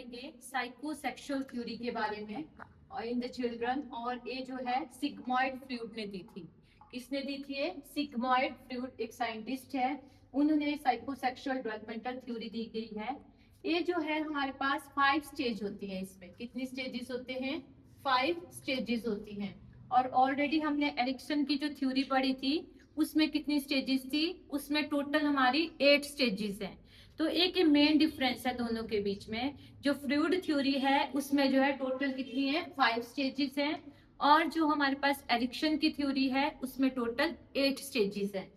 पढ़ेंगे psychosexual theory के बारे में इन द चिल्ड्रन। और ये जो है सिग्मॉइड फ्रूड ने दी थी। किसने दी थी? ये सिग्मॉइड फ्रूड एक साइंटिस्ट है, उन्होंने साइकोसेक्सुअल डेवलपमेंटल थ्योरी दी गई है। ये जो है हमारे पास 5 स्टेज होती है। इसमें कितनी स्टेजेस होते हैं? 5 स्टेजेस होती हैं। और ऑलरेडी हमने एरिक्सन की जो थ्योरी पढ़ी थी उसमें कितनी स्टेजेस थी? उसमें टोटल हमारी 8 स्टेजेस हैं। तो एक ये मेन डिफरेंस है दोनों के बीच में। जो फ्लूइड थ्योरी है उसमें जो है टोटल कितनी है? 5 स्टेजेस हैं। और जो हमारे पास एरिक्सन की थ्योरी है उसमें टोटल 8 स्टेजेस हैं।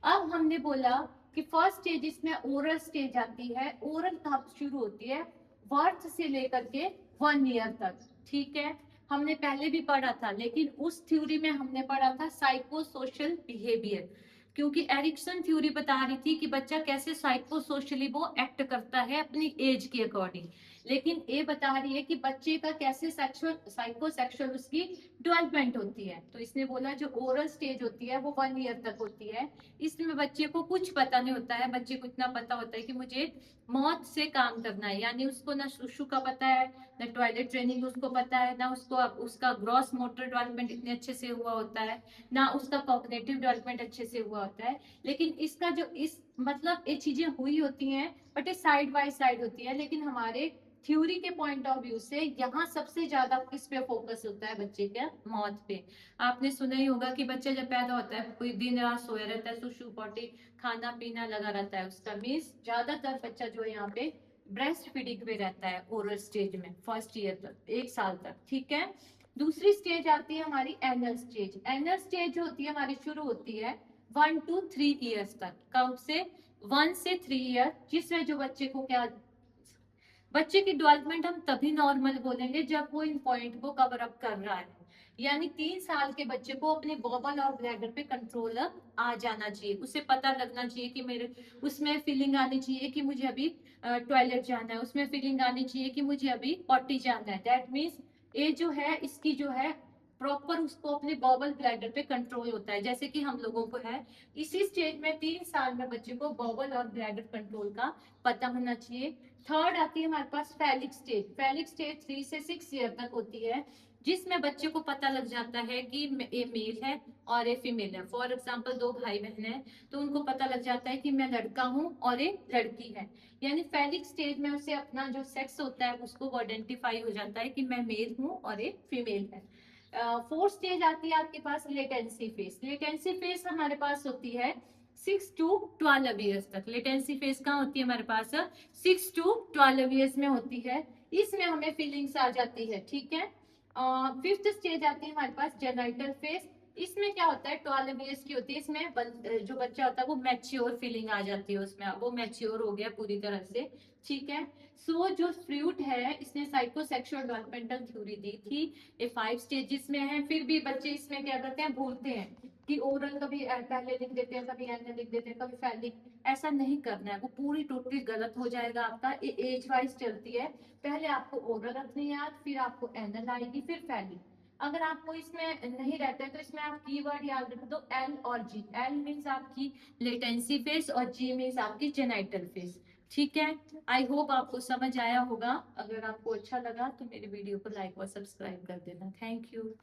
अब हमने बोला कि फर्स्ट स्टेज इसमें ओरल स्टेज आती है। ओरल कब शुरू होती है? बर्थ से लेकर के 1 ईयर तक। ठीक है, हमने पहले भी पढ़ा था, लेकिन उस थ्योरी में हमने पढ़ा था साइको सोशल बिहेवियर, क्योंकि एरिक्सन थ्योरी बता रही थी कि बच्चा कैसे साइको सोशली वो एक्ट करता है अपनी एज के अकॉर्डिंग। लेकिन ये बता रही है कि बच्चे का कैसे सेक्सुअल साइको सेक्सुअल उसकी डेवलपमेंट होती है। तो इसने बोला जो ओरल स्टेज होती है वो 1 ईयर तक होती है। इसमें बच्चे को कुछ पता नहीं होता है। बच्चे को इतना पता होता है कि मुझे मौत से काम करना है, यानी उसको ना सुसु का पता है, ना टॉयलेट ट्रेनिंग उसको पता है, ना उसको उसका ग्रॉस मोटर डेवलपमेंट इतने अच्छे से हुआ होता है, ना उसका कॉग्निटिव डेवलपमेंट अच्छे से हुआ होता है। लेकिन इसका जो इस मतलब ये चीजें हुई होती हैं, बट ये साइड बाय साइड होती है। लेकिन हमारे थ्योरी के पॉइंट ऑफ व्यू से यहाँ सबसे ज्यादा किस पे फोकस होता है? बच्चे के मौत पे। आपने सुना ही होगा कि बच्चा जब पैदा होता है कोई दिन रात सोया रहता है, सुसु पॉटी खाना पीना लगा रहता है उसका। मीन्स ज्यादातर बच्चा जो है यहाँ पे ब्रेस्ट फीडिंग में रहता है ओरल स्टेज में, फर्स्ट ईयर तक, 1 साल तक। ठीक है, दूसरी स्टेज आती है हमारी एनल स्टेज। एनल स्टेज जो होती है हमारी शुरू होती है 1 to 3 ईयर्स तक। कब से? 1 से 3 ईयर, जिसमें जो बच्चे को क्या, बच्चे की डेवलपमेंट हम तभी नॉर्मल बोलेंगे जब वो इन पॉइंट को कवर अप कर रहा है। यानी 3 साल के बच्चे को अपने बॉबल और ब्लैडर पे कंट्रोल आ जाना चाहिए। उसे पता लगना चाहिए कि मेरे उसमें फीलिंग आनी चाहिए कि मुझे अभी टॉयलेट जाना है, उसमें फीलिंग आनी चाहिए कि मुझे अभी पॉटी जाना है। दैट मीन्स ये जो है इसकी जो है प्रॉपर उसको अपने बॉबल ब्लैडर पे कंट्रोल होता है, जैसे कि हम लोगों को है। इसी स्टेज में 3 साल में बच्चे को बॉबल और ब्लैडर कंट्रोल का पता होना चाहिए। थर्ड आती है हमारे पास फैलिक स्टेज। फैलिक स्टेज 3 से 6 ईयर तक होती है, जिसमें बच्चे को पता लग जाता है कि ये मेल है और ये फीमेल है। फॉर एग्जाम्पल 2 भाई बहन है तो उनको पता लग जाता है कि मैं लड़का हूँ और ये लड़की है। यानी फैलिक स्टेज में उसे अपना जो सेक्स होता है उसको आइडेंटिफाई हो जाता है कि मैं मेल हूँ और ये फीमेल है। फोर्थ स्टेज आती है आपके पास लेटेंसी फेज। लेटेंसी फेज हमारे पास होती है 6 to 12 ईयर्स तक। लेटेंसी फेज कहाँ होती है हमारे पास? 6 to 12 ईयर्स में होती है। इसमें हमें फीलिंग्स आ जाती है। ठीक है, फिफ्थ स्टेज आती है हमारे पास जेनाइटल फेज। इसमें क्या होता है? 12 ईयर्स की होती है। इसमें जो बच्चा होता है वो मैच्योर फीलिंग आ जाती है उसमें, वो मैच्योर हो गया पूरी तरह से। ठीक है, सो जो फ्रूट है इसने साइकोसेक्सुअल डेवलपमेंटल थ्योरी दी थी। ये 5 स्टेजेस में है। फिर भी बच्चे इसमें क्या करते हैं? भूलते हैं कि ओरल कभी पहले लिख देते हैं, कभी एंड लिख देते हैं, कभी फैलिक। ऐसा नहीं करना है, वो पूरी टोटली गलत हो जाएगा आपका। ये एज वाइज चलती है। पहले आपको ओरल रखनी है याद, फिर आपको एनल आएगी, फिर फैलिक। अगर आपको इसमें नहीं रहता है तो इसमें आप कीवर्ड याद रख दो, एल और जी। एल मीन्स आपकी लेटेंसी फेज और जी मीन्स आपकी जेनाइटल फेज। ठीक है, आई होप आपको समझ आया होगा। अगर आपको अच्छा लगा तो मेरे वीडियो को लाइक और सब्सक्राइब कर देना। Thank you.